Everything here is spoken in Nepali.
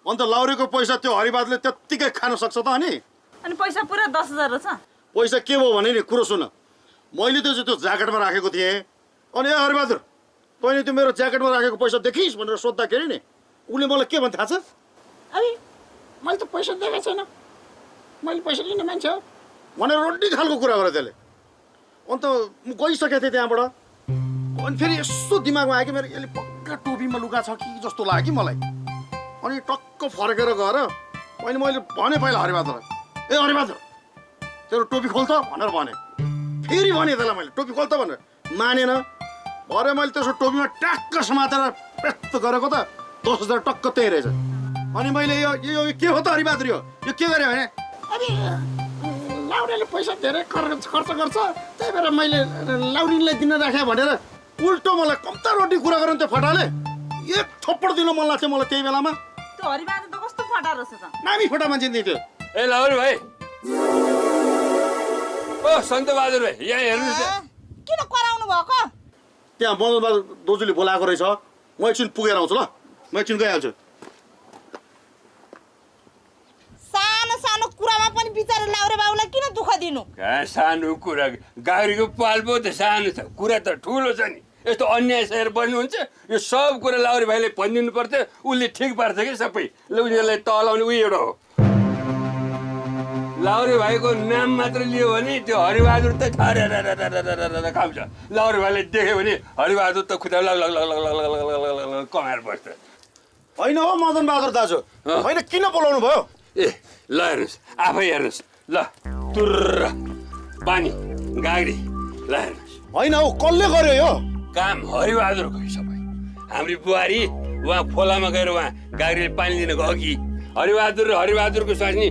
अन्त लाउरीको पैसा त्यो हरिबहादुरले त्यत्तिकै खान सक्छ त अनि पैसा पुरा 10,000 रहेछ। पैसा के भयो भने नि कुरो सुन, मैले त्यो ज्याकेटमा राखेको थिएँ। अनि ए हरिबहादुर, तैँले त्यो मेरो ज्याकेटमा राखेको पैसा देखिस् भनेर सोद्धाखेरि नि उसले मलाई के भन्छ थाहा छ? अरे मैले त पैसा दिएको छैन, मैले पैसा लिने मान्छे हो भनेर रड्डी खालको कुरा गरेँ त्यसले। अन्त म गइसकेको थिएँ त्यहाँबाट। अनि फेरि यसो दिमागमा आयो कि मेरो यसले पक्का टोपीमा लुगा छ कि जस्तो लाग्यो कि मलाई। अनि टक्क फर्केर गएर मैले भने पहिला हरिबहादुरलाई, ए हरिबहादुर तेरो टोपी खोल त भनेर भने। फेरि भने त्यसलाई मैले टोपी खोल त भनेर, मानेन। भरे मैले त्यसको टोपीमा ट्याक्क समातेर पेस्त गरेको त 10,000 टक्क त्यही रहेछ। अनि मैले यो के हो त हरिबहादुर, यो के गरेँ भने अनि लाउरीले पैसा धेरै खर्च गर्छ, त्यही भएर मैले लाउरीलाई दिन राखेँ भनेर उल्टो मलाई कम्ता रोटी कुरा गरौँ। त्यो फटाले एक थप्पड दिन मन लाग्छ मलाई त्यही बेलामा। त्यो हरिबहादुर त कस्तो फटा रहेछ त, नामी फटा मान्छे नि त्यो। ए लाउरी भाइ, ओ सन्तबहादुर भाइ, यहाँ हेर्नुहोस् त। किन कराउनु भएको? त्यहाँ मदनबहादुर दोजुले बोलाएको रहेछ, म एकछिन पुगेर आउँछु ल, म एकछिन गइहाल्छु। सानो सानो कुरामा पनि बिचारा लाउरे बाबुलाई किन दुःख दिनु? कहाँ सानो कुरा, गाडीको पाल पो त सानो छ, कुरा त ठुलो छ नि। यस्तो अन्याय सहेर बन्नुहुन्छ, यो सब कुरा लाउरी भाइले भनिदिनु पर्थ्यो, उसले ठिक पार्छ कि सबै। ल उनीहरूलाई तलाउने उयो एउटा हो। लाउरी भाइको नाम मात्र लियो भने त्यो हरिबहादुर त खाउँछ। लाउरी भाइले देख्यो भने हरिबहादुर त खुट्टा लग कमाएर बस्छ। होइन हो मदनबहादुर दाजु, होइन किन बोलाउनु भयो? ए ल हेर्नुहोस्, आफै हेर्नुहोस् ल, तुर्र पानी गाडी ल हेर्नुहोस्। होइन हौ कसले गर्यो यो काम? हरिबहादुरको सबै। हाम्रो बुहारी उहाँ खोलामा गएर उहाँ गाडीले पानी दिन गयो कि हरिबहादुर र हरिबहादुरको स्वास्नी